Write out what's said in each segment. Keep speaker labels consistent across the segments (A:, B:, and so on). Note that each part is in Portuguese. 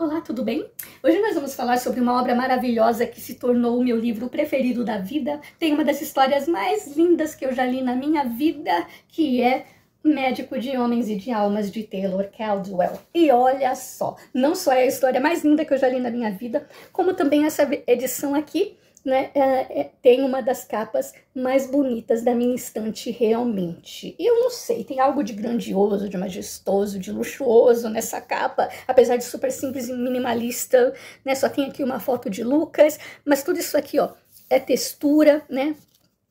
A: Olá, tudo bem? Hoje nós vamos falar sobre uma obra maravilhosa que se tornou o meu livro preferido da vida. Tem uma das histórias mais lindas que eu já li na minha vida, que é Médico de Homens e de Almas, de Taylor Caldwell. E olha só, não só é a história mais linda que eu já li na minha vida, como também essa edição aqui, né, tem uma das capas mais bonitas da minha estante realmente. E eu não sei, tem algo de grandioso, de majestoso, de luxuoso nessa capa, apesar de super simples e minimalista, né? Só tem aqui uma foto de Lucas, mas tudo isso aqui, ó, é textura, né?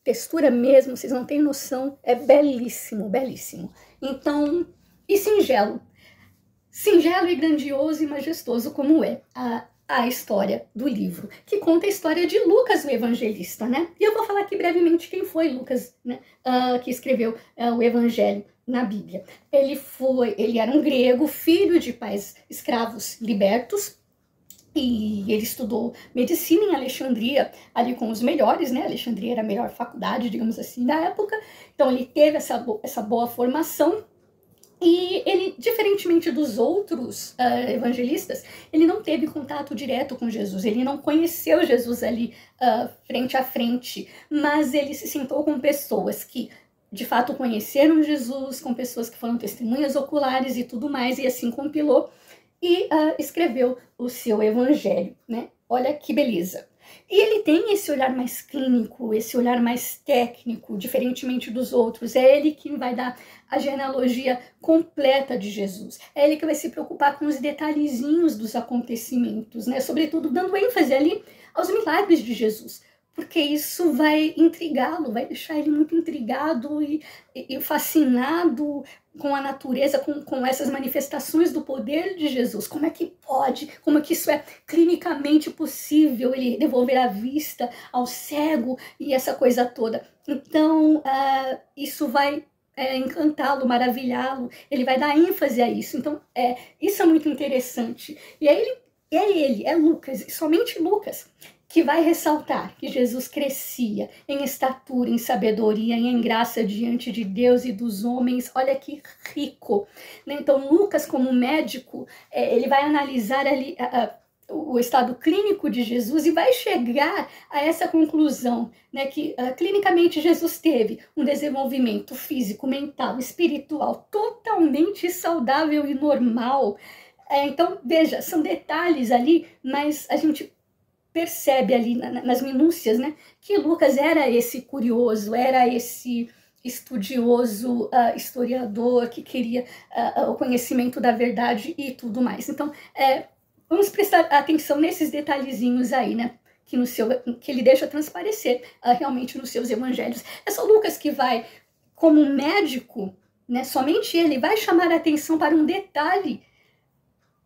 A: Textura mesmo, vocês não têm noção, é belíssimo, belíssimo. Então, e singelo. Singelo e grandioso e majestoso como é a história do livro, que conta a história de Lucas, o evangelista, né? E eu vou falar aqui brevemente quem foi Lucas, né? Que escreveu o evangelho na Bíblia. Ele era um grego, filho de pais escravos libertos, e ele estudou medicina em Alexandria, ali com os melhores, né? Alexandria era a melhor faculdade, digamos assim, da época. Então ele teve essa boa formação. E ele, diferentemente dos outros evangelistas, ele não teve contato direto com Jesus, ele não conheceu Jesus ali frente a frente, mas ele se sentou com pessoas que, de fato, conheceram Jesus, com pessoas que foram testemunhas oculares e tudo mais, e assim compilou e escreveu o seu evangelho, né? Olha que beleza. E ele tem esse olhar mais clínico, esse olhar mais técnico, diferentemente dos outros. É ele que vai dar a genealogia completa de Jesus. É ele que vai se preocupar com os detalhezinhos dos acontecimentos, né? Sobretudo dando ênfase ali aos milagres de Jesus. Porque isso vai intrigá-lo, vai deixar ele muito intrigado e fascinado com a natureza, com essas manifestações do poder de Jesus. Como é que pode, como é que isso é clinicamente possível, ele devolver a vista ao cego e essa coisa toda. Então, isso vai encantá-lo, maravilhá-lo, ele vai dar ênfase a isso. Então, isso é muito interessante. E aí é Lucas, e somente Lucas, que vai ressaltar que Jesus crescia em estatura, em sabedoria e em graça diante de Deus e dos homens. Olha que rico, né? Então Lucas, como médico, ele vai analisar ali o estado clínico de Jesus e vai chegar a essa conclusão, né, que clinicamente Jesus teve um desenvolvimento físico, mental, espiritual totalmente saudável e normal. Então, veja, são detalhes ali, mas a gente percebe ali nas minúcias, né, que Lucas era esse curioso, era esse estudioso, historiador que queria o conhecimento da verdade e tudo mais. Então, vamos prestar atenção nesses detalhezinhos aí, né, que ele deixa transparecer realmente nos seus evangelhos. É só Lucas que vai, como médico, né, somente ele vai chamar a atenção para um detalhe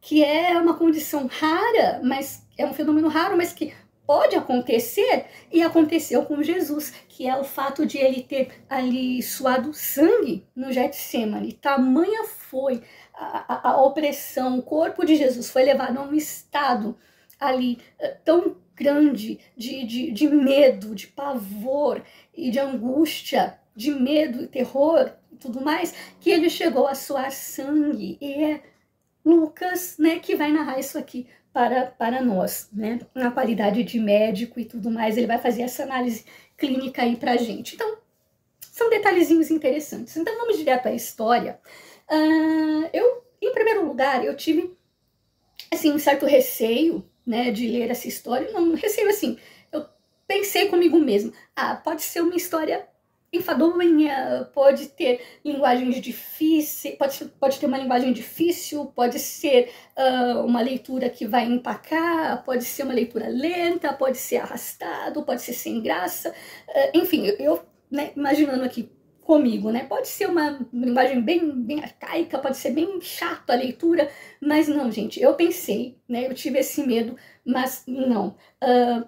A: que é uma condição rara, mas é um fenômeno raro, mas que pode acontecer, e aconteceu com Jesus, que é o fato de ele ter ali suado sangue no Getsemane. Tamanha foi a opressão, o corpo de Jesus foi levado a um estado ali tão grande de medo, de pavor e de angústia, de medo e terror e tudo mais, que ele chegou a suar sangue. E é Lucas, né, que vai narrar isso aqui para nós, né, na qualidade de médico e tudo mais. Ele vai fazer essa análise clínica aí pra gente. Então, são detalhezinhos interessantes. Então, vamos direto à história. Em primeiro lugar, eu tive, assim, um certo receio, né, de ler essa história. Não, receio assim, eu pensei comigo mesmo, pode ser uma história enfadonha, pode ter linguagens difíceis, pode ter uma linguagem difícil, pode ser uma leitura que vai empacar, pode ser uma leitura lenta, pode ser arrastado, pode ser sem graça, enfim, eu né, imaginando aqui comigo, né, pode ser uma linguagem bem arcaica, pode ser bem chata a leitura, mas não, gente, eu pensei, né, eu tive esse medo, mas não,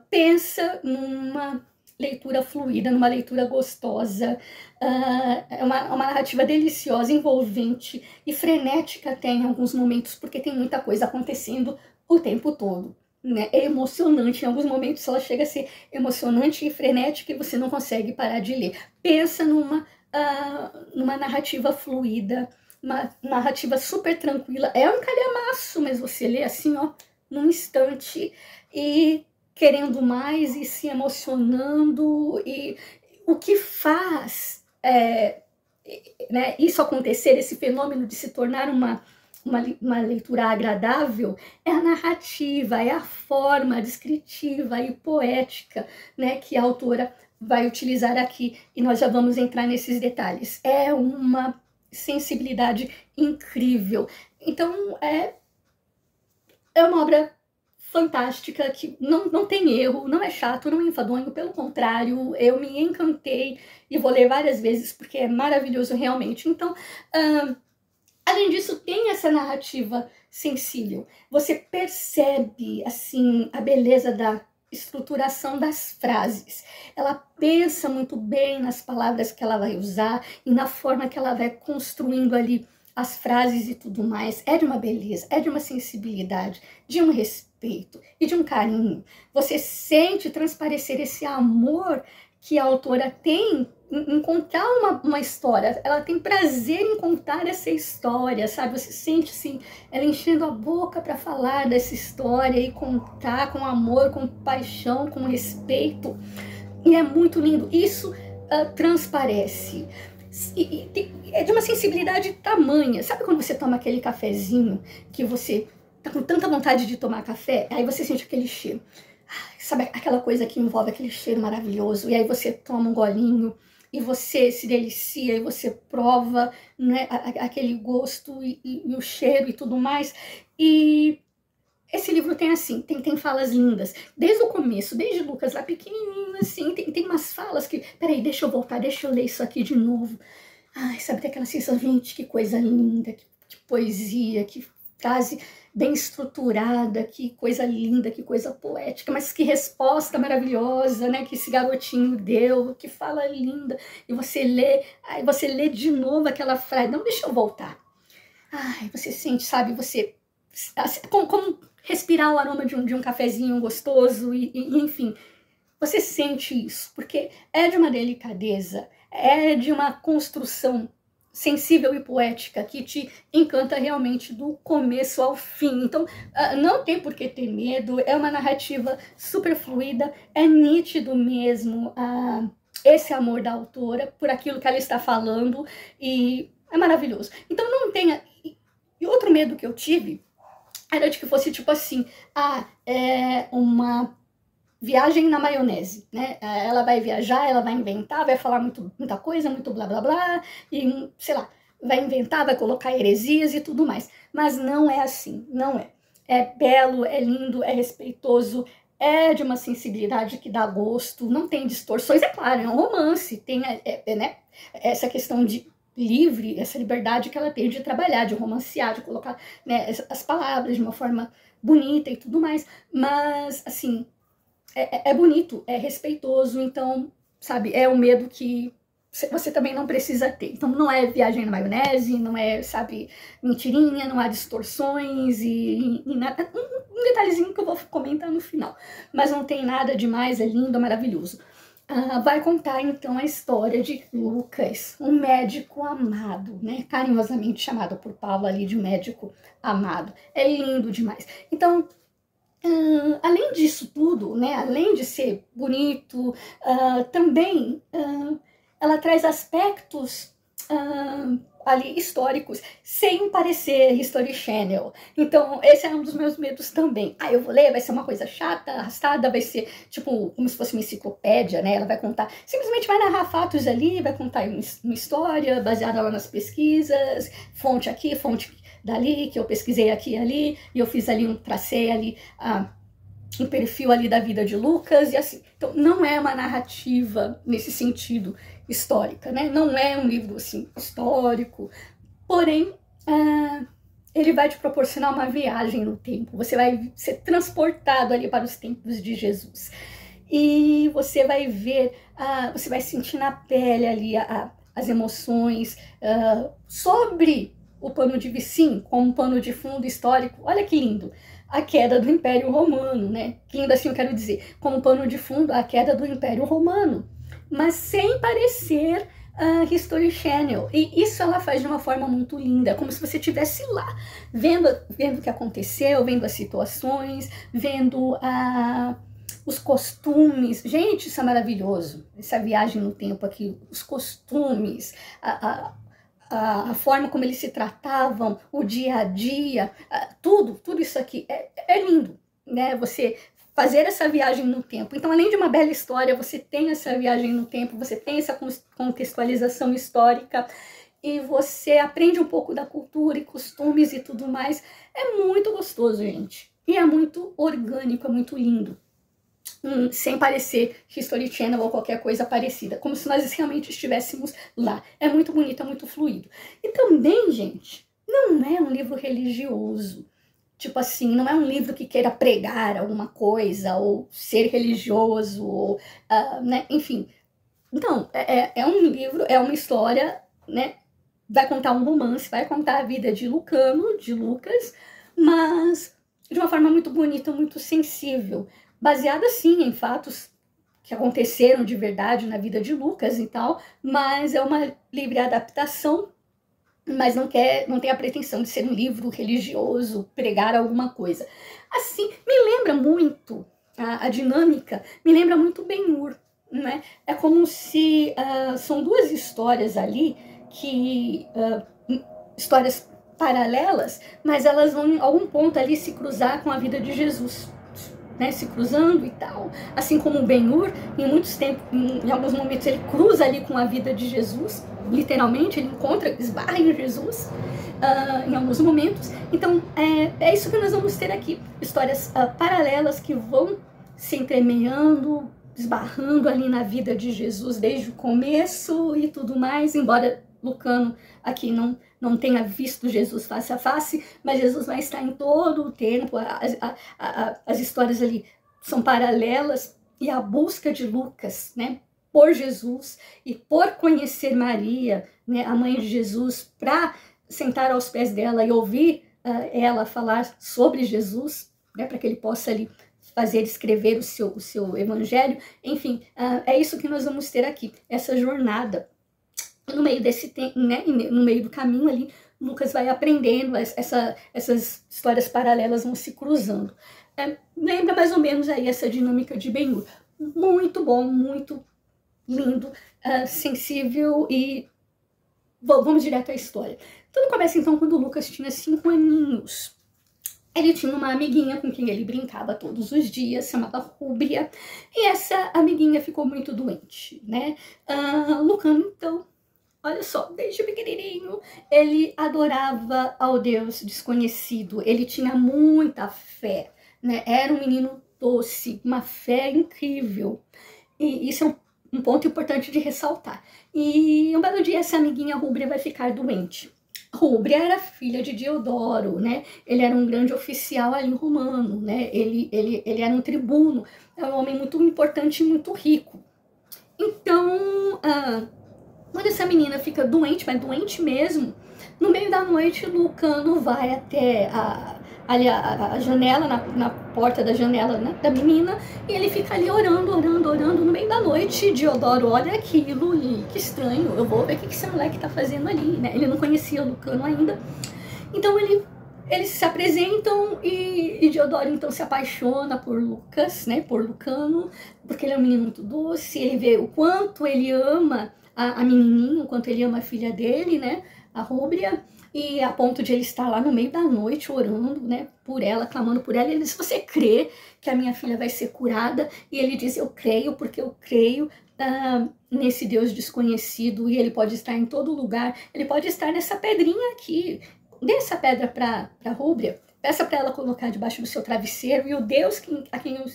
A: pensa numa leitura fluida, numa leitura gostosa, é uma narrativa deliciosa, envolvente e frenética até em alguns momentos, porque tem muita coisa acontecendo o tempo todo, né? É emocionante, em alguns momentos ela chega a ser emocionante e frenética e você não consegue parar de ler. Pensa numa narrativa fluida, uma narrativa super tranquila. É um calhamaço, mas você lê assim, ó, num instante, e querendo mais, e se emocionando, e o que faz né, isso acontecer, esse fenômeno de se tornar uma leitura agradável, é a narrativa, é a forma descritiva e poética, né, que a autora vai utilizar aqui, e nós já vamos entrar nesses detalhes. É uma sensibilidade incrível. Então, é uma obra fantástica, que não tem erro, não é chato, não é enfadonho, pelo contrário, eu me encantei e vou ler várias vezes, porque é maravilhoso realmente. Então, além disso, tem essa narrativa sensível. Você percebe, assim, a beleza da estruturação das frases. Ela pensa muito bem nas palavras que ela vai usar e na forma que ela vai construindo ali as frases e tudo mais. É de uma beleza, é de uma sensibilidade, de um respeito e de um carinho. Você sente transparecer esse amor que a autora tem em contar uma história. Ela tem prazer em contar essa história, sabe? Você sente assim, ela enchendo a boca para falar dessa história e contar com amor, com paixão, com respeito. E é muito lindo. Isso transparece. E é de uma sensibilidade tamanha. Sabe quando você toma aquele cafezinho que você tá com tanta vontade de tomar café, aí você sente aquele cheiro. Sabe aquela coisa que envolve aquele cheiro maravilhoso, e aí você toma um golinho e você se delicia e você prova, né, aquele gosto e o cheiro e tudo mais. E esse livro tem assim, tem falas lindas, desde o começo, desde Lucas lá pequenininho assim, tem umas falas que, peraí, deixa eu voltar, deixa eu ler isso aqui de novo. Ai, sabe, tem aquela sensação, gente, que coisa linda, que poesia, que frase bem estruturada, que coisa linda, que coisa poética, mas que resposta maravilhosa, né, que esse garotinho deu, que fala linda, e você lê de novo aquela frase, não, deixa eu voltar. Ai, você sente, sabe, você, como respirar o aroma de um cafezinho gostoso, e enfim, você sente isso, porque é de uma delicadeza, é de uma construção sensível e poética que te encanta realmente do começo ao fim. Então, não tem por que ter medo, é uma narrativa super fluida, é nítido mesmo esse amor da autora por aquilo que ela está falando, e é maravilhoso. Então, não tenha... E outro medo que eu tive era de que fosse tipo assim, é uma viagem na maionese, né? Ela vai viajar, ela vai inventar, vai falar muita coisa, muito blá blá blá, e sei lá, vai inventar, vai colocar heresias e tudo mais. Mas não é assim, não é. É belo, é lindo, é respeitoso, é de uma sensibilidade que dá gosto, não tem distorções, é claro, é um romance, tem né, essa questão de livre, essa liberdade que ela tem de trabalhar, de romancear, de colocar, né, as palavras de uma forma bonita e tudo mais, mas assim, é bonito, é respeitoso, então, sabe, é um medo que você também não precisa ter. Então não é viagem na maionese, não é, sabe, mentirinha, não há distorções e nada. Um detalhezinho que eu vou comentar no final. Mas não tem nada demais, é lindo, é maravilhoso. Vai contar então a história de Lucas, um médico amado, né? Carinhosamente chamado por Paulo ali de médico amado. É lindo demais. Então, além disso tudo, né, além de ser bonito, também ela traz aspectos ali históricos, sem parecer History Channel. Então, esse é um dos meus medos também. Eu vou ler, vai ser uma coisa chata, arrastada, vai ser tipo como se fosse uma enciclopédia, né? Ela vai contar, simplesmente vai narrar fatos ali, vai contar uma história baseada lá nas pesquisas, fonte aqui, fonte dali, que eu pesquisei aqui e ali, e eu fiz ali tracei ali um perfil ali da vida de Lucas, e assim. Então, não é uma narrativa nesse sentido histórica, né? Não é um livro, assim, histórico, porém, ele vai te proporcionar uma viagem no tempo. Você vai ser transportado ali para os tempos de Jesus. E você vai ver, você vai sentir na pele ali as emoções sobre o pano de sim, como um pano de fundo histórico. Olha que lindo! A queda do Império Romano, né? Que lindo assim eu quero dizer, como pano de fundo, a queda do Império Romano, mas sem parecer History Channel. E isso ela faz de uma forma muito linda, como se você estivesse lá, vendo o que aconteceu, vendo as situações, vendo os costumes. Gente, isso é maravilhoso. Essa viagem no tempo aqui, os costumes, a forma como eles se tratavam, o dia a dia, tudo isso aqui é lindo, né? Você fazer essa viagem no tempo. Então, além de uma bela história, você tem essa viagem no tempo, você tem essa contextualização histórica e você aprende um pouco da cultura e costumes e tudo mais. É muito gostoso, gente. E é muito orgânico, é muito lindo. Sem parecer History Channel ou qualquer coisa parecida, como se nós realmente estivéssemos lá. É muito bonito, é muito fluido. E também, gente, não é um livro religioso. Tipo assim, não é um livro que queira pregar alguma coisa, ou ser religioso, ou, né, enfim. Não, é um livro, é uma história, né, vai contar um romance, vai contar a vida de Lucano, de Lucas, mas de uma forma muito bonita, muito sensível, baseada sim em fatos que aconteceram de verdade na vida de Lucas e tal, mas é uma livre adaptação, mas não tem a pretensão de ser um livro religioso, pregar alguma coisa. Assim, me lembra muito, a dinâmica me lembra muito Ben-Hur, né? É como se são duas histórias ali, histórias paralelas, mas elas vão em algum ponto ali se cruzar com a vida de Jesus, né, se cruzando e tal, assim como o Ben-Hur, em alguns momentos ele cruza ali com a vida de Jesus, literalmente, ele esbarra em Jesus em alguns momentos. Então, é isso que nós vamos ter aqui, histórias paralelas que vão se entremeando, esbarrando ali na vida de Jesus desde o começo e tudo mais, embora Lucano aqui não tenha visto Jesus face a face, mas Jesus vai estar em todo o tempo, as histórias ali são paralelas, e a busca de Lucas, né, por Jesus e por conhecer Maria, né, a mãe de Jesus, para sentar aos pés dela e ouvir ela falar sobre Jesus, né, para que ele possa ali escrever o seu evangelho. Enfim, é isso que nós vamos ter aqui, essa jornada. No meio desse tempo, né, no meio do caminho ali, Lucas vai aprendendo, essas histórias paralelas vão se cruzando. Lembra mais ou menos aí essa dinâmica de Ben-Hur. Muito bom, muito lindo, sensível e vamos direto à história. Tudo começa então quando o Lucas tinha 5 aninhos. Ele tinha uma amiguinha com quem ele brincava todos os dias, chamada Rúbia, e essa amiguinha ficou muito doente, né? Lucano, então, olha só, desde pequenininho, ele adorava ao Deus desconhecido, ele tinha muita fé, né? Era um menino doce, uma fé incrível, e isso é um ponto importante de ressaltar. E um belo dia essa amiguinha Rúbia vai ficar doente. Rúbia era filha de Diodoro, né? Ele era um grande oficial ali romano, né? Ele era um tribuno, era um homem muito importante e muito rico. Então, quando essa menina fica doente, mas doente mesmo, no meio da noite, Lucano vai até a janela, na porta da janela, né, da menina, e ele fica ali orando. No meio da noite, Diodoro olha aquilo e que estranho, eu vou ver o que esse moleque tá fazendo ali, né? Ele não conhecia Lucano ainda. Então eles se apresentam e Diodoro então se apaixona por Lucas, né, por Lucano, porque ele é um menino muito doce, ele vê o quanto ele ama a menininha, o quanto ele ama a filha dele, né, a Rúbia, e a ponto de ele estar lá no meio da noite orando, né, por ela, clamando por ela. Ele diz: você crê que a minha filha vai ser curada? E ele diz: eu creio, porque eu creio nesse Deus desconhecido, e ele pode estar em todo lugar, ele pode estar nessa pedrinha aqui. Dê essa pedra para Rúbia, peça para ela colocar debaixo do seu travesseiro, e o Deus a quem eu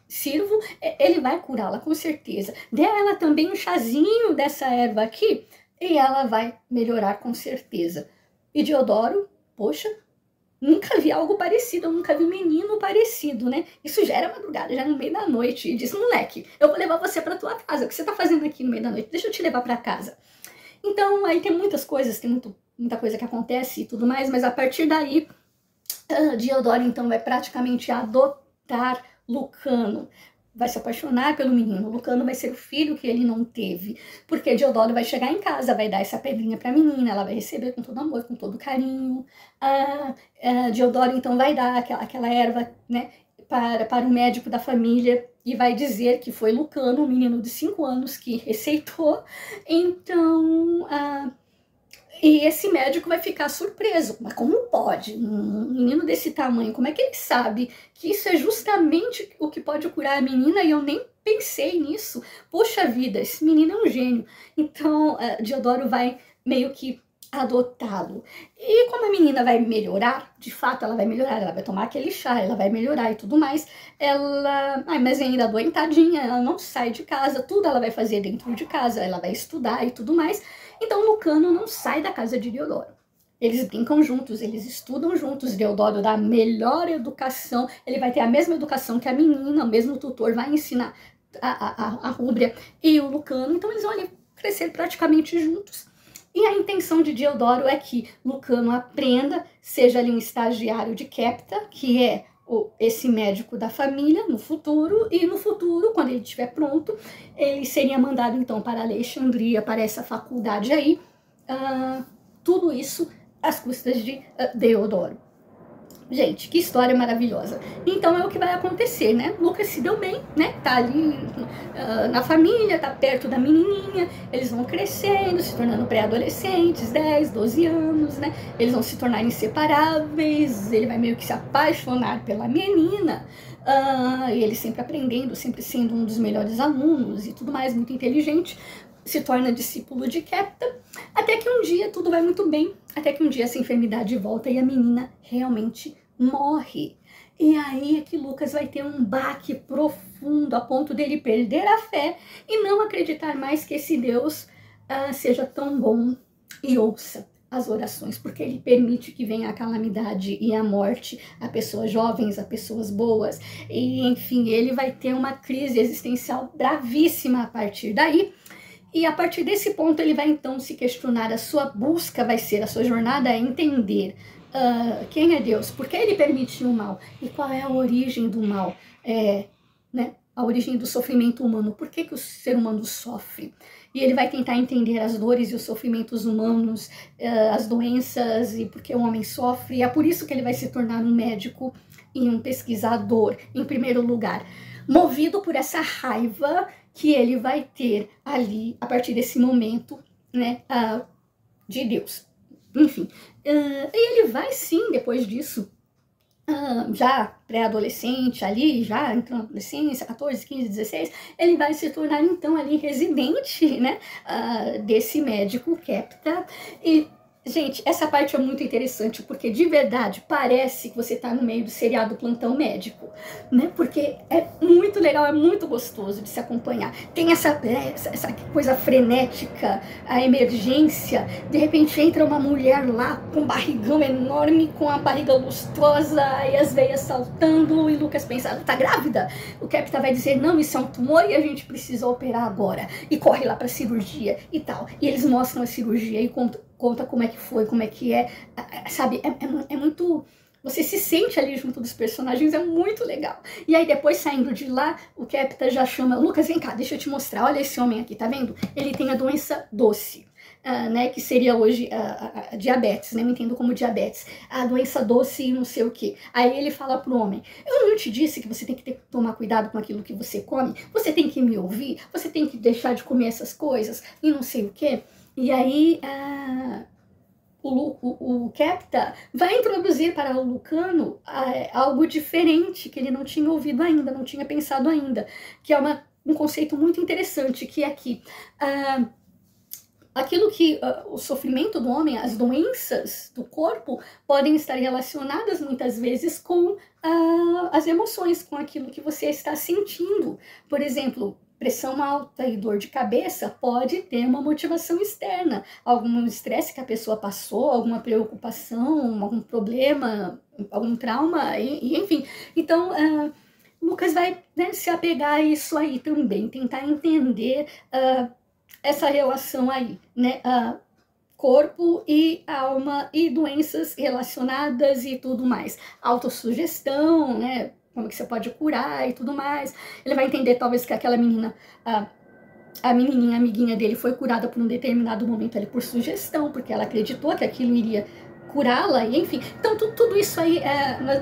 A: sirvo, ele vai curá-la, com certeza. Dê a ela também um chazinho dessa erva aqui, e ela vai melhorar, com certeza. E Diodoro, poxa, nunca vi algo parecido, eu nunca vi um menino parecido, né? Isso já era madrugada, já era no meio da noite, e disse: moleque, eu vou levar você para tua casa, o que você tá fazendo aqui no meio da noite? Deixa eu te levar para casa. Então, aí tem muitas coisas, tem muita coisa que acontece e tudo mais, mas a partir daí, Diodoro, então, vai praticamente adotar Lucano. vai se apaixonar pelo menino. Lucano vai ser o filho que ele não teve, porque Diodoro vai chegar em casa, vai dar essa pedrinha para a menina, ela vai receber com todo amor, com todo carinho. Diodoro então vai dar aquela erva, né, para o médico da família e vai dizer que foi Lucano, um menino de 5 anos, que receitou. Então, e esse médico vai ficar surpreso. Mas como pode? Um menino desse tamanho, como é que ele sabe que isso é justamente o que pode curar a menina e eu nem pensei nisso? Poxa vida, esse menino é um gênio. Então, Diodoro vai meio que adotá-lo. E como a menina vai melhorar, de fato ela vai melhorar, ela vai tomar aquele chá, ela vai melhorar e tudo mais, mas ainda adoentadinha, ela não sai de casa, tudo ela vai fazer dentro de casa, ela vai estudar e tudo mais. Então Lucano não sai da casa de Diodoro. Eles brincam juntos, eles estudam juntos, Diodoro dá a melhor educação, ele vai ter a mesma educação que a menina, o mesmo tutor vai ensinar a Rúbria e o Lucano, então eles vão crescer praticamente juntos. E a intenção de Diodoro é que Lucano aprenda, seja ali um estagiário de Kepta, que é esse médico da família, no futuro, e no futuro, quando ele estiver pronto, ele seria mandado então para Alexandria, para essa faculdade aí, tudo isso às custas de Deodoro. Gente, que história maravilhosa. Então é o que vai acontecer, né? Lucas se deu bem, né? Tá ali na família, tá perto da menininha, eles vão crescendo, se tornando pré-adolescentes, 10, 12 anos, né? Eles vão se tornar inseparáveis, ele vai meio que se apaixonar pela menina, e ele sempre aprendendo, sempre sendo um dos melhores alunos e tudo mais, muito inteligente, se torna discípulo de Kepta, até que um dia tudo vai muito bem, até que um dia essa enfermidade volta e a menina realmente morre. E aí é que Lucas vai ter um baque profundo a ponto dele perder a fé e não acreditar mais que esse Deus seja tão bom e ouça as orações, porque ele permite que venha a calamidade e a morte a pessoas jovens, a pessoas boas, e enfim, ele vai ter uma crise existencial bravíssima a partir daí. E a partir desse ponto ele vai então se questionar, a sua busca vai ser, a sua jornada é entender quem é Deus, por que ele permitiu o mal e qual é a origem do mal, né? A origem do sofrimento humano, por que o ser humano sofre. E ele vai tentar entender as dores e os sofrimentos humanos, as doenças e por que o homem sofre. E é por isso que ele vai se tornar um médico e um pesquisador, em primeiro lugar, movido por essa raiva que ele vai ter ali, a partir desse momento, né, de Deus. Enfim, e ele vai sim, depois disso, já pré-adolescente ali, já entrando na adolescência, 14, 15, 16, ele vai se tornar então ali residente, né, desse médico Kepta. E gente, essa parte é muito interessante, porque de verdade parece que você está no meio do seriado Plantão Médico, né? Porque é muito legal, é muito gostoso de se acompanhar. Tem essa coisa frenética, a emergência, de repente entra uma mulher lá com um barrigão enorme, com a barriga lustrosa e as veias saltando, e Lucas pensa, ela tá grávida? O Kepta vai dizer, não, isso é um tumor e a gente precisa operar agora. E corre lá pra cirurgia e tal. E eles mostram a cirurgia e conta como é que foi, como é que sabe, é muito... Você se sente ali junto dos personagens, é muito legal. E aí depois, saindo de lá, o Kepta já chama, Lucas, vem cá, deixa eu te mostrar, olha esse homem aqui, tá vendo? Ele tem a doença doce, né, que seria hoje a diabetes, né, eu entendo como diabetes, a doença doce e não sei o que. Aí ele fala pro homem, eu não te disse que você tem que tomar cuidado com aquilo que você come? Você tem que me ouvir? Você tem que deixar de comer essas coisas e não sei o que? E aí o Kepta vai introduzir para o Lucano algo diferente que ele não tinha ouvido ainda, não tinha pensado ainda, que é um conceito muito interessante, que é que aquilo que o sofrimento do homem, as doenças do corpo, podem estar relacionadas muitas vezes com as emoções, com aquilo que você está sentindo. Por exemplo, pressão alta e dor de cabeça pode ter uma motivação externa, algum estresse que a pessoa passou, alguma preocupação, algum problema, algum trauma, enfim. Então, Lucas vai, né, se apegar a isso aí também, tentar entender essa relação aí, né? corpo e alma e doenças relacionadas e tudo mais. Autossugestão, né? Como que você pode curar e tudo mais. Ele vai entender talvez que aquela menina, a menininha, amiguinha dele, foi curada por um determinado momento ali por sugestão, porque ela acreditou que aquilo iria curá-la, e enfim. Então, tudo isso aí,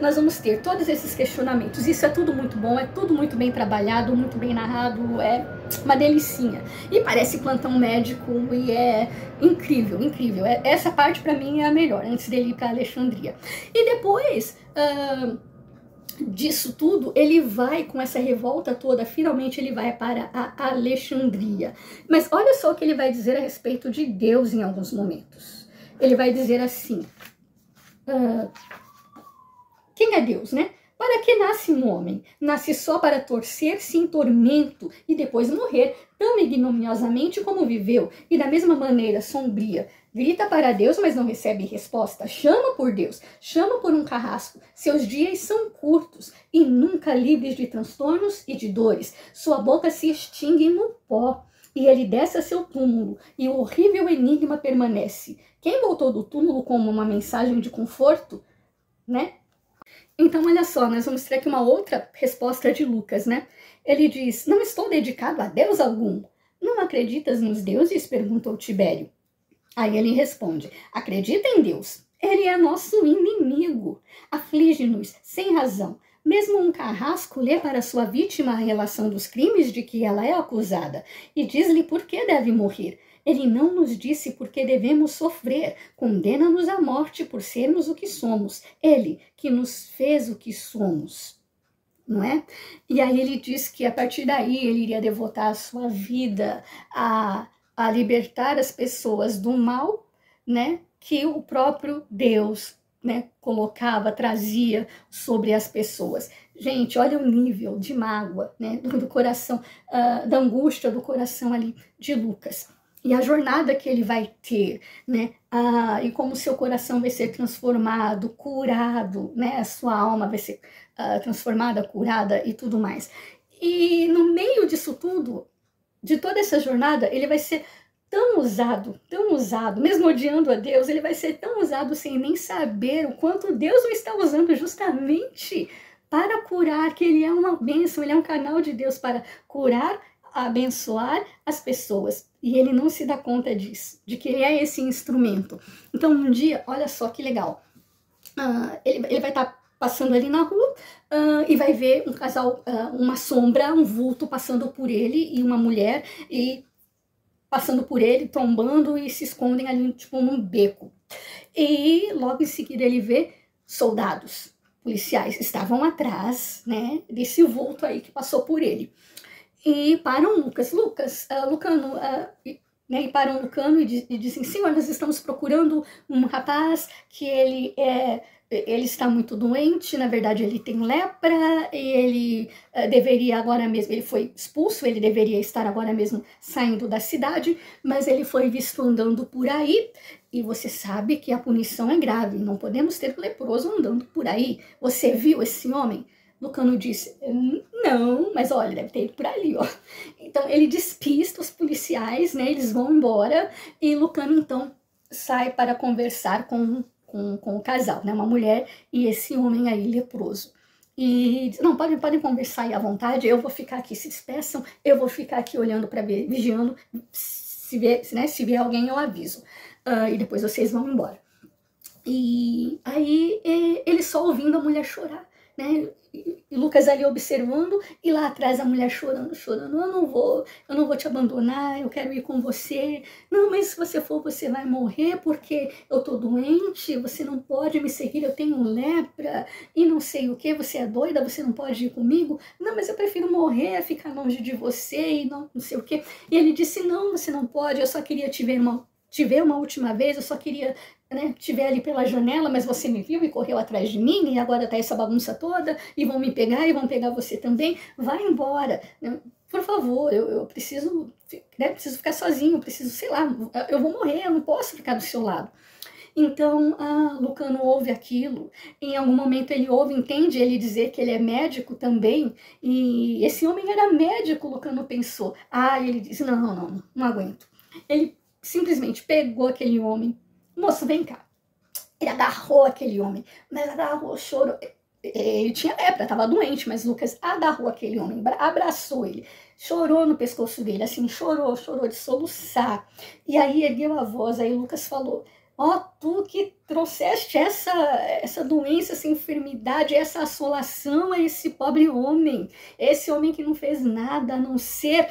A: nós vamos ter todos esses questionamentos. Isso é tudo muito bom, é tudo muito bem trabalhado, muito bem narrado, é uma delicinha. E parece plantão médico, e é incrível, incrível. Essa parte, para mim, é a melhor, antes dele ir para Alexandria. E depois... disso tudo, ele vai com essa revolta toda, finalmente ele vai para a Alexandria. Mas olha só o que ele vai dizer a respeito de Deus em alguns momentos. Ele vai dizer assim, quem é Deus, né? Para que nasce um homem? Nasce só para torcer-se em tormento e depois morrer, tão ignominiosamente como viveu, e da mesma maneira sombria. Grita para Deus, mas não recebe resposta. Chama por Deus, chama por um carrasco. Seus dias são curtos e nunca livres de transtornos e de dores. Sua boca se extingue no pó e ele desce a seu túmulo e o horrível enigma permanece. Quem voltou do túmulo como uma mensagem de conforto, né? Então, olha só, nós vamos ter aqui uma outra resposta de Lucas, né? Ele diz, não estou dedicado a Deus algum. Não acreditas nos deuses? Perguntou Tibério. Aí ele responde, acredita em Deus. Ele é nosso inimigo. Aflige-nos sem razão. Mesmo um carrasco lê para sua vítima a relação dos crimes de que ela é acusada e diz-lhe por que deve morrer. Ele não nos disse por que devemos sofrer, condena-nos à morte por sermos o que somos. Ele que nos fez o que somos, não é? E aí ele diz que a partir daí ele iria devotar a sua vida a libertar as pessoas do mal, né? Que o próprio Deus, né, colocava, trazia sobre as pessoas. Gente, olha o nível de mágoa, né, do coração, da angústia do coração ali de Lucas. E a jornada que ele vai ter, né? E como seu coração vai ser transformado, curado, né? A sua alma vai ser transformada, curada e tudo mais. E no meio disso tudo, de toda essa jornada, ele vai ser tão usado, mesmo odiando a Deus, ele vai ser tão usado sem nem saber o quanto Deus o está usando justamente para curar, que ele é uma bênção, ele é um canal de Deus para curar, abençoar as pessoas. E ele não se dá conta disso, de que ele é esse instrumento. Então, um dia, olha só que legal, ele vai estar passando ali na rua e vai ver um casal, uma sombra, um vulto passando por ele e uma mulher, e passando por ele, trombando e se escondem ali, tipo, num beco. E logo em seguida ele vê soldados, policiais, estavam atrás, né, desse vulto aí que passou por ele. E param Lucano, né, e param Lucano e dizem, Senhor, nós estamos procurando um rapaz que ele está muito doente, na verdade ele tem lepra, e ele deveria agora mesmo, ele foi expulso, ele deveria estar agora mesmo saindo da cidade, mas ele foi visto andando por aí, e você sabe que a punição é grave, não podemos ter leproso andando por aí. Você viu esse homem? Lucano disse, não, mas olha, deve ter ido por ali, ó. Então ele despista os policiais, né, eles vão embora, e Lucano então sai para conversar com o casal, né, uma mulher e esse homem aí leproso. E diz, não, podem conversar aí à vontade, eu vou ficar aqui, se despeçam, eu vou ficar aqui olhando para ver, vigiando, se vier alguém eu aviso, e depois vocês vão embora. E aí ele só ouvindo a mulher chorar, né? E Lucas ali observando, e lá atrás a mulher chorando, eu não vou te abandonar, eu quero ir com você. Não, mas se você for, você vai morrer, porque eu tô doente, você não pode me seguir, eu tenho lepra, e não sei o que, você é doida, você não pode ir comigo. Não, mas eu prefiro morrer, ficar longe de você, e não sei o que. E ele disse, não, você não pode, eu só queria te ver uma última vez, eu só queria, né, te ver ali pela janela, mas você me viu e correu atrás de mim, e agora tá essa bagunça toda, e vão me pegar, e vão pegar você também, vai embora, né? Por favor, eu preciso, né, preciso ficar sozinho, preciso, sei lá, eu vou morrer, eu não posso ficar do seu lado. Então, Lucano ouve aquilo, em algum momento ele ouve, entende ele dizer que ele é médico também, e esse homem era médico, Lucano pensou. Ele disse, não aguento. Ele simplesmente pegou aquele homem. Moço, vem cá. Ele agarrou aquele homem, mas agarrou, chorou. Ele tinha lepra, estava doente, mas Lucas agarrou aquele homem, abraçou ele, chorou no pescoço dele, assim, chorou de soluçar. E aí ergueu a voz, aí Lucas falou: ó, tu que trouxeste essa doença, essa enfermidade, essa assolação a esse pobre homem, esse homem que não fez nada a não ser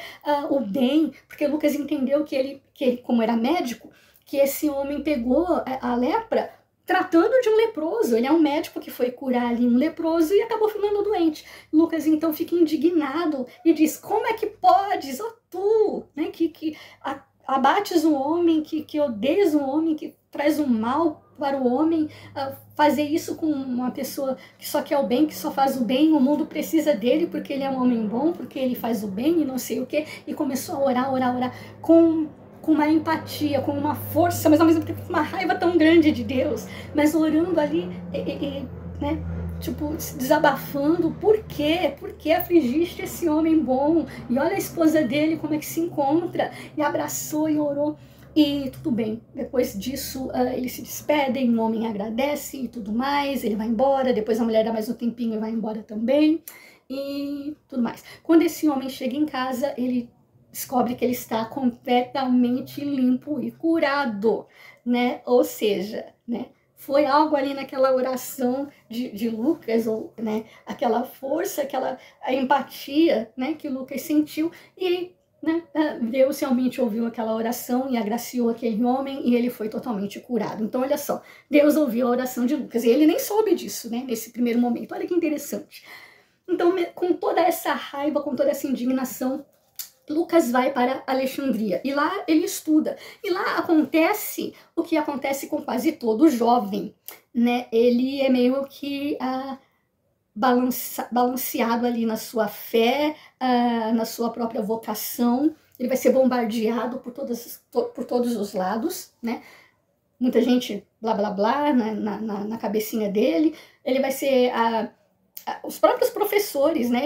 A: o bem, porque Lucas entendeu que ele, como era médico, que esse homem pegou a lepra tratando de um leproso. Ele é um médico que foi curar ali um leproso e acabou ficando doente. Lucas então fica indignado e diz: como é que podes, ó tu, né, que abates um homem, que odeias um homem, que traz o mal para o homem, fazer isso com uma pessoa que só quer o bem, que só faz o bem, o mundo precisa dele porque ele é um homem bom, porque ele faz o bem e não sei o quê. E começou a orar com uma empatia, com uma força, mas ao mesmo tempo com uma raiva tão grande de Deus, mas orando ali, né, tipo, se desabafando. Por quê? Por que afligiste esse homem bom? E olha a esposa dele como é que se encontra, e abraçou e orou. E tudo bem, depois disso eles se despedem, o homem agradece e tudo mais, ele vai embora, depois a mulher dá mais um tempinho e vai embora também, e tudo mais. Quando esse homem chega em casa, ele descobre que ele está completamente limpo e curado, né? Ou seja, né, foi algo ali naquela oração de Lucas, ou, né, aquela força, aquela empatia, né, que Lucas sentiu, e né, Deus realmente ouviu aquela oração e agraciou aquele homem e ele foi totalmente curado. Então, olha só, Deus ouviu a oração de Lucas e ele nem soube disso, né, nesse primeiro momento. Olha que interessante. Então, com toda essa raiva, com toda essa indignação, Lucas vai para Alexandria e lá ele estuda. E lá acontece o que acontece com quase todo jovem, né? Ele é meio que balanceado ali na sua fé, na sua própria vocação. Ele vai ser bombardeado por todos os lados, né? Muita gente blá blá blá na cabecinha dele. Ele vai ser os próprios professores, né?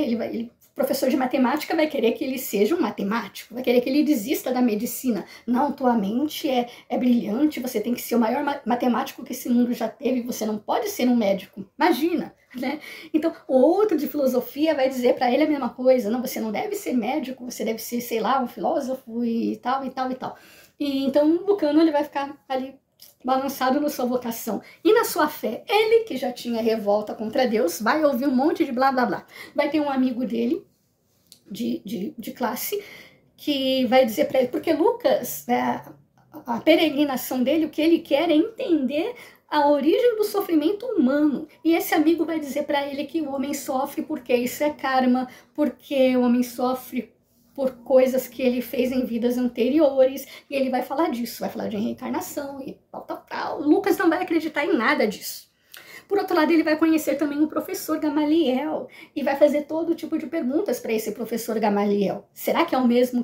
A: Professor de matemática vai querer que ele seja um matemático, vai querer que ele desista da medicina. Não, tua mente é brilhante, você tem que ser o maior matemático que esse mundo já teve, você não pode ser um médico, imagina, né? Então, o outro de filosofia vai dizer para ele a mesma coisa: não, você não deve ser médico, você deve ser, sei lá, um filósofo e tal, e tal, e tal. E então, o Lucano, ele vai ficar ali balançado na sua vocação e na sua fé. Ele, que já tinha revolta contra Deus, vai ouvir um monte de blá blá blá. Vai ter um amigo dele de classe que vai dizer para ele, porque Lucas, a peregrinação dele, o que ele quer é entender a origem do sofrimento humano. E esse amigo vai dizer para ele que o homem sofre porque isso é karma, porque o homem sofre por coisas que ele fez em vidas anteriores, e ele vai falar disso, vai falar de reencarnação e tal. Lucas não vai acreditar em nada disso. Por outro lado, ele vai conhecer também o professor Gamaliel e vai fazer todo tipo de perguntas para esse professor Gamaliel. Será que é o mesmo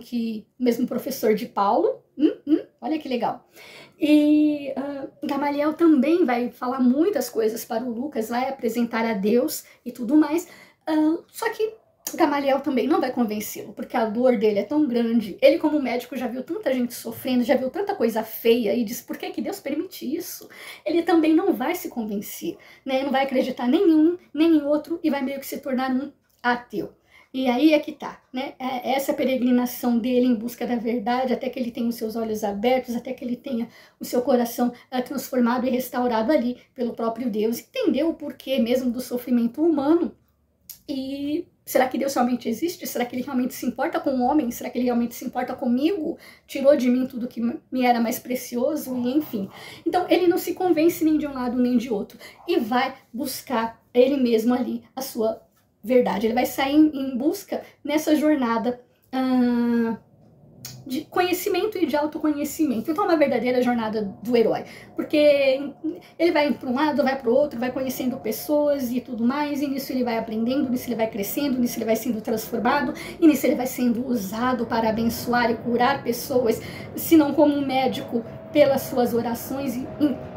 A: professor de Paulo? Olha que legal. E Gamaliel também vai falar muitas coisas para o Lucas, vai apresentar a Deus e tudo mais, só que Gamaliel também não vai convencê-lo, porque a dor dele é tão grande. Ele, como médico, já viu tanta gente sofrendo, já viu tanta coisa feia e diz: por que Deus permite isso? Ele também não vai se convencer, né? Não vai acreditar nem em um, nem em outro, e vai meio que se tornar um ateu. E aí é que tá, né? Essa peregrinação dele em busca da verdade, até que ele tenha os seus olhos abertos, até que ele tenha o seu coração transformado e restaurado ali pelo próprio Deus, entender o porquê mesmo do sofrimento humano. E será que Deus realmente existe? Será que ele realmente se importa com o homem? Será que ele realmente se importa comigo? Tirou de mim tudo que me era mais precioso? E enfim. Então ele não se convence nem de um lado nem de outro. E vai buscar ele mesmo ali a sua verdade. Ele vai sair em busca nessa jornada de conhecimento e de autoconhecimento. Então é uma verdadeira jornada do herói, porque ele vai para um lado, vai para o outro, vai conhecendo pessoas e tudo mais, e nisso ele vai aprendendo, nisso ele vai crescendo, nisso ele vai sendo transformado, e nisso ele vai sendo usado para abençoar e curar pessoas, se não como um médico, pelas suas orações,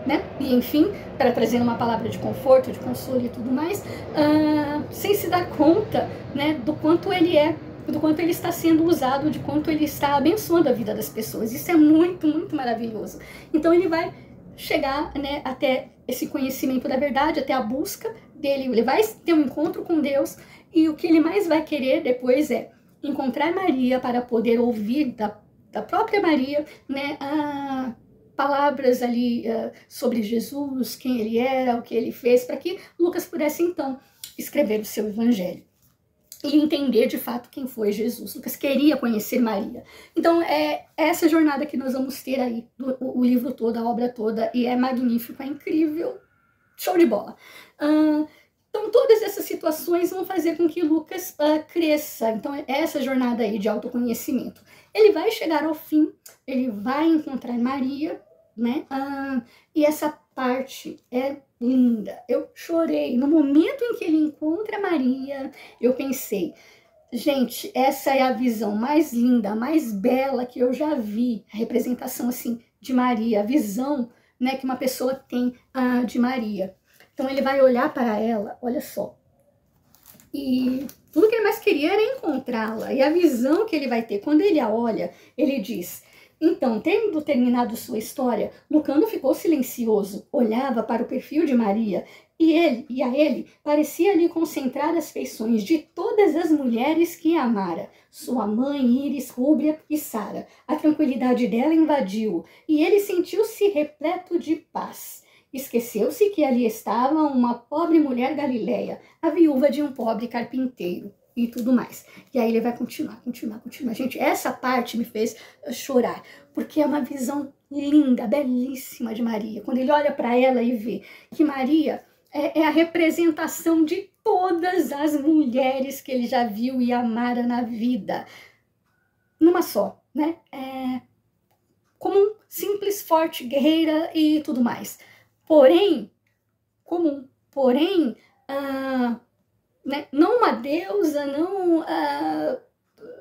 A: né? E enfim, para trazer uma palavra de conforto, de consolo e tudo mais, sem se dar conta, né, do quanto ele é do quanto ele está sendo usado, de quanto ele está abençoando a vida das pessoas. Isso é muito, muito maravilhoso. Então ele vai chegar, né, até esse conhecimento da verdade, até a busca dele. Ele vai ter um encontro com Deus, e o que ele mais vai querer depois é encontrar Maria para poder ouvir da própria Maria, né, palavras ali sobre Jesus, quem ele era, o que ele fez, para que Lucas pudesse então escrever o seu evangelho e entender de fato quem foi Jesus. Lucas queria conhecer Maria. Então é essa jornada que nós vamos ter aí, o livro todo, a obra toda, e é magnífico, é incrível, show de bola. Então todas essas situações vão fazer com que Lucas cresça. Então é essa jornada aí de autoconhecimento. Ele vai chegar ao fim, ele vai encontrar Maria, né? E essa parte é linda. Eu chorei. No momento em que ele encontra Maria, eu pensei, gente, essa é a visão mais linda, mais bela que eu já vi. A representação, assim, de Maria, a visão, né, que uma pessoa tem de Maria. Então ele vai olhar para ela, olha só. E tudo que ele mais queria era encontrá-la. E a visão que ele vai ter, quando ele a olha, ele diz... Então, tendo terminado sua história, Lucano ficou silencioso, olhava para o perfil de Maria, e a ele parecia lhe concentrar as feições de todas as mulheres que amara, sua mãe, Íris, Rúbia e Sara. A tranquilidade dela invadiu, e ele sentiu-se repleto de paz. Esqueceu-se que ali estava uma pobre mulher galileia, a viúva de um pobre carpinteiro. E tudo mais. E aí ele vai continuar. Gente, essa parte me fez chorar, porque é uma visão linda, belíssima de Maria. Quando ele olha para ela e vê que Maria é a representação de todas as mulheres que ele já viu e amara na vida. Numa só, né? Comum, simples, forte, guerreira e tudo mais. Porém, comum. Porém, né? Não uma deusa, não...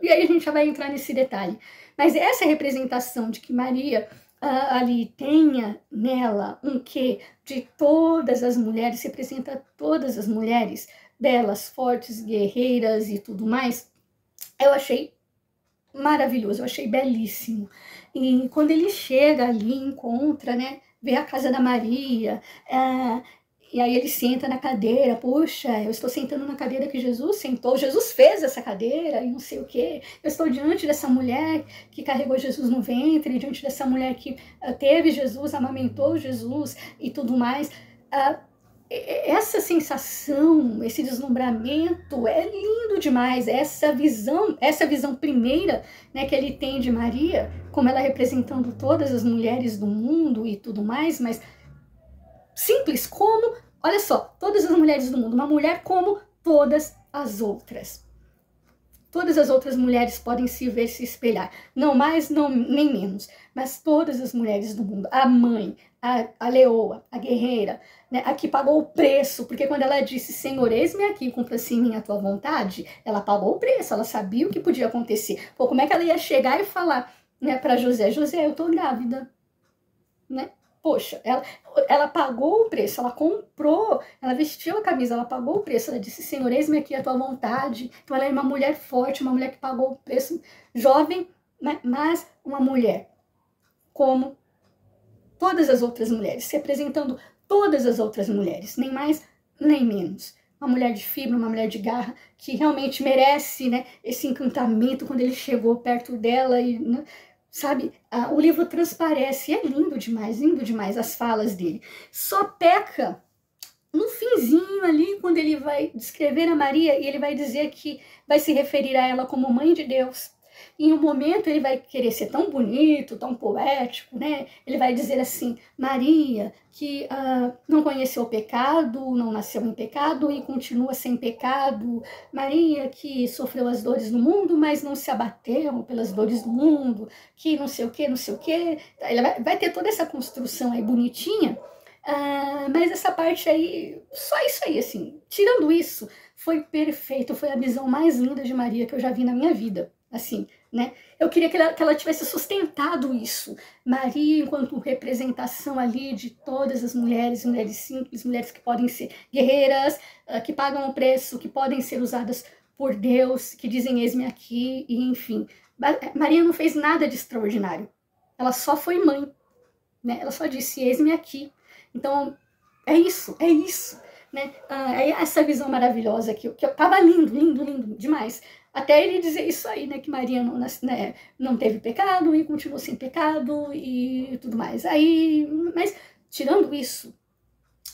A: E aí a gente já vai entrar nesse detalhe. Mas essa representação de que Maria ali tenha nela um quê de todas as mulheres, representa todas as mulheres, belas, fortes, guerreiras e tudo mais, eu achei maravilhoso, eu achei belíssimo. E quando ele chega ali, encontra, né, vê a casa da Maria, e aí ele senta na cadeira, puxa, eu estou sentando na cadeira que Jesus sentou, Jesus fez essa cadeira e não sei o quê. Eu estou diante dessa mulher que carregou Jesus no ventre, diante dessa mulher que teve Jesus, amamentou Jesus e tudo mais. Essa sensação, esse deslumbramento é lindo demais. Essa visão primeira, né, que ele tem de Maria, como ela representando todas as mulheres do mundo e tudo mais, mas simples como, olha só, todas as mulheres do mundo, uma mulher como todas as outras. Todas as outras mulheres podem se ver, se espelhar, não mais, não, nem menos, mas todas as mulheres do mundo, a mãe, a leoa, a guerreira, né, a que pagou o preço, porque quando ela disse, Senhor, eis-me aqui, cumpra-se em mim a tua vontade, ela pagou o preço, ela sabia o que podia acontecer. Pô, como é que ela ia chegar e falar, né, para José, José, eu tô grávida, né? Poxa, ela pagou o preço, ela comprou, ela vestiu a camisa, ela pagou o preço, ela disse, Senhor, eis-me aqui a tua vontade. Então ela é uma mulher forte, uma mulher que pagou o preço, jovem, né? Mas uma mulher como todas as outras mulheres, representando todas as outras mulheres, nem mais, nem menos. Uma mulher de fibra, uma mulher de garra, que realmente merece, né, esse encantamento quando ele chegou perto dela e... né, sabe, o livro transparece, é lindo demais as falas dele. Só peca no finzinho ali, quando ele vai descrever a Maria, e ele vai dizer que vai se referir a ela como mãe de Deus. Em um momento ele vai querer ser tão bonito, tão poético, né? Ele vai dizer assim, Maria, que não conheceu o pecado, não nasceu em pecado e continua sem pecado. Maria, que sofreu as dores do mundo, mas não se abateu pelas dores do mundo, que não sei o que, não sei o que. Ele vai ter toda essa construção aí bonitinha, mas essa parte aí, só isso aí, assim, tirando isso, foi perfeito, foi a visão mais linda de Maria que eu já vi na minha vida. Assim, né? Eu queria que ela tivesse sustentado isso. Maria, enquanto representação ali de todas as mulheres, mulheres simples, mulheres que podem ser guerreiras, que pagam o preço, que podem ser usadas por Deus, que dizem eis-me aqui, e enfim. Maria não fez nada de extraordinário. Ela só foi mãe, né? Ela só disse eis-me aqui. Então, é isso, né? É essa visão maravilhosa que eu tava lindo demais. Até ele dizer isso aí, né? Que Maria não teve pecado e continuou sem pecado e tudo mais. Mas tirando isso,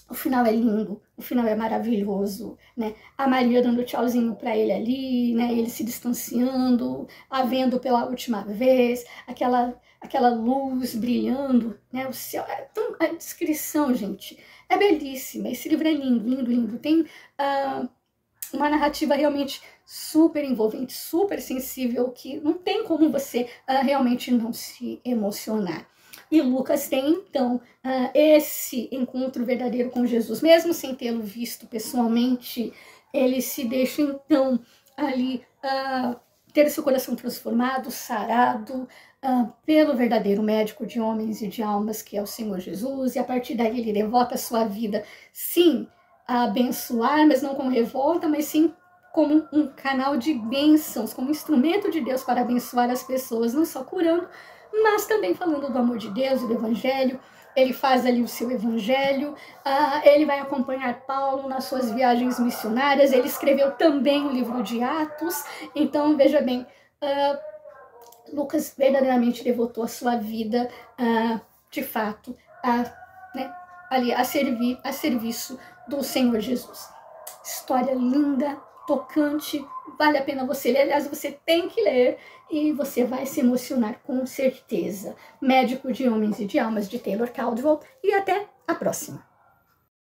A: o final é lindo, o final é maravilhoso, né? A Maria dando tchauzinho para ele ali, né? Ele se distanciando, a vendo pela última vez, aquela luz brilhando, né? O céu, a descrição, gente, é belíssima. Esse livro é lindo. Tem uma narrativa realmente super envolvente, super sensível, que não tem como você realmente não se emocionar. E Lucas tem, então, esse encontro verdadeiro com Jesus, mesmo sem tê-lo visto pessoalmente, ele se deixa, então, ali ter seu coração transformado, sarado, pelo verdadeiro médico de homens e de almas, que é o Senhor Jesus, e a partir daí ele devota a sua vida, sim, a abençoar, mas não com revolta, mas sim como um canal de bênçãos, como instrumento de Deus para abençoar as pessoas, não só curando, mas também falando do amor de Deus e do Evangelho. Ele faz ali o seu Evangelho, ele vai acompanhar Paulo nas suas viagens missionárias, ele escreveu também o livro de Atos. Então, veja bem, Lucas verdadeiramente devotou a sua vida, de fato, a serviço do Senhor Jesus. História linda, tocante, vale a pena você ler. Aliás, você tem que ler e você vai se emocionar com certeza. Médico de Homens e de Almas, de Taylor Caldwell, e até a próxima.